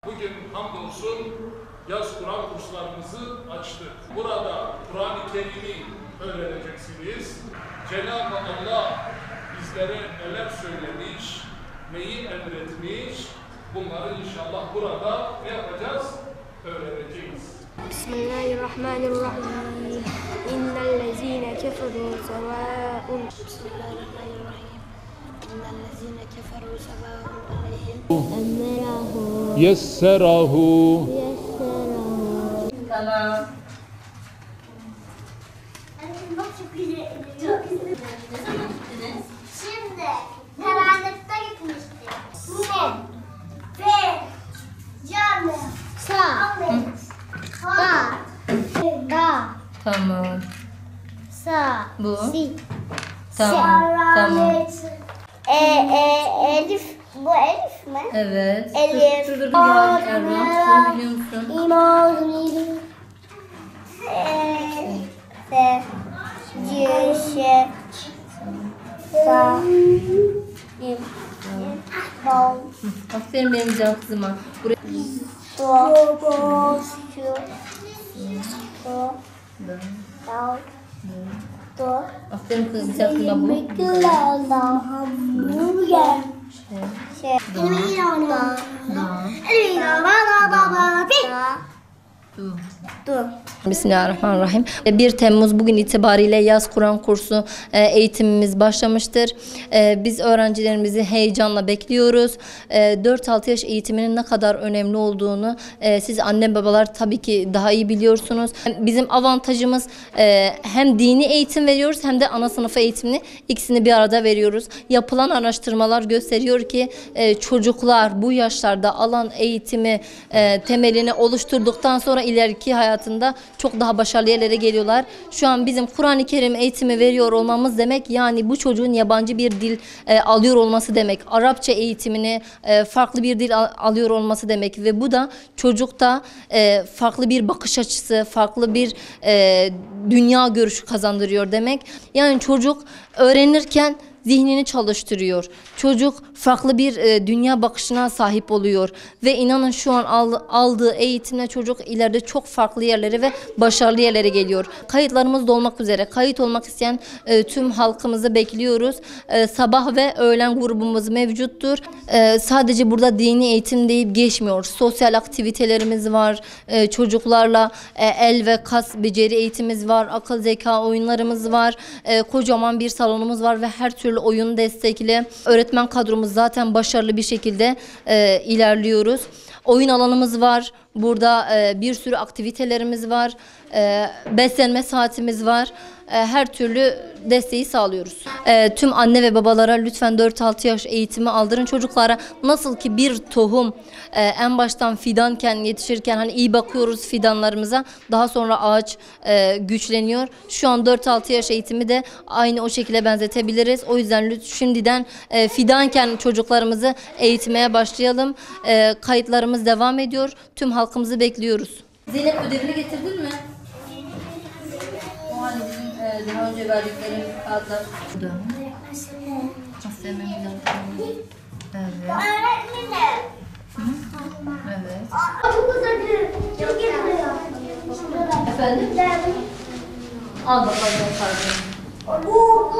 Bugün hamdolsun yaz Kur'an kurslarımızı açtık. Burada Kur'an-ı Kerim'i öğreneceksiniz. Cenab-ı Allah bizlere neler söylemiş, neyi emretmiş, bunları inşallah burada ne yapacağız? Öğreneceğiz. Bismillahirrahmanirrahim. İnnellezîne keferû sevâun. Bismillahirrahmanirrahim. İnnellezîne keferû sevâun aleyhim. Yesserahu. Tamam. Bak çok güzel. Çok güzel. Şimdi karanlıkta gitmiştik. Mum, ve canı, sağ, da, Tamam. sağ, Bu. si, Tamam. Elif, bu Elif mi? Evet. Elif, Dur ya Erman. Bunu biliyor musun? İmam, se, cişe, sa, im, bol, Aferin benim can kızıma. Buraya. do, şu, do, dal, do. Aferin kızım güzel kızıma bu. Hamburger. Şey. Da. Dur. Bismillahirrahmanirrahim. 1 Temmuz bugün itibariyle yaz Kur'an kursu eğitimimiz başlamıştır. Biz öğrencilerimizi heyecanla bekliyoruz. 4-6 yaş eğitiminin ne kadar önemli olduğunu siz anne babalar tabii ki daha iyi biliyorsunuz. Bizim avantajımız hem dini eğitim veriyoruz hem de ana sınıfı eğitimini ikisini bir arada veriyoruz. Yapılan araştırmalar gösteriyor ki çocuklar bu yaşlarda alan eğitimi temelini oluşturduktan sonra ileriki hayatında çok daha başarılı yerlere geliyorlar. Şu an bizim Kur'an-ı Kerim eğitimi veriyor olmamız demek yani bu çocuğun yabancı bir dil alıyor olması demek. Arapça eğitimini farklı bir dil alıyor olması demek ve bu da çocukta farklı bir bakış açısı, farklı bir dünya görüşü kazandırıyor demek. Yani çocuk öğrenirken zihnini çalıştırıyor. Çocuk farklı bir dünya bakışına sahip oluyor ve inanın şu an aldığı eğitimle çocuk ileride çok farklı yerlere ve başarılı yerlere geliyor. Kayıtlarımız dolmak üzere. Kayıt olmak isteyen tüm halkımızı bekliyoruz. Sabah ve öğlen grubumuz mevcuttur. Sadece burada dini eğitim deyip geçmiyor. Sosyal aktivitelerimiz var. Çocuklarla el ve kas beceri eğitimimiz var. Akıl zeka oyunlarımız var. Kocaman bir salonumuz var ve her türlü oyun destekli. Öğretmen kadromuz zaten başarılı bir şekilde ilerliyoruz. Oyun alanımız var. Burada bir sürü aktivitelerimiz var. Beslenme saatimiz var. Her türlü desteği sağlıyoruz. Tüm anne ve babalara lütfen 4-6 yaş eğitimi aldırın çocuklara. Nasıl ki bir tohum en baştan fidanken yetişirken hani iyi bakıyoruz fidanlarımıza. Daha sonra ağaç güçleniyor. Şu an 4-6 yaş eğitimi de aynı o şekilde benzetebiliriz. O yüzden şimdiden fidanken çocuklarımızı eğitmeye başlayalım. Kayıtlarımız devam ediyor. Tüm halkımızı bekliyoruz. Zeynep ödevini getirdin mi? O hani bizim daha önce verdikleri kağıtlar. Öğretmenim. Evet. Çok uzadı. Çok yakıyor. Efendim? Al bakalım kardeşim. Bu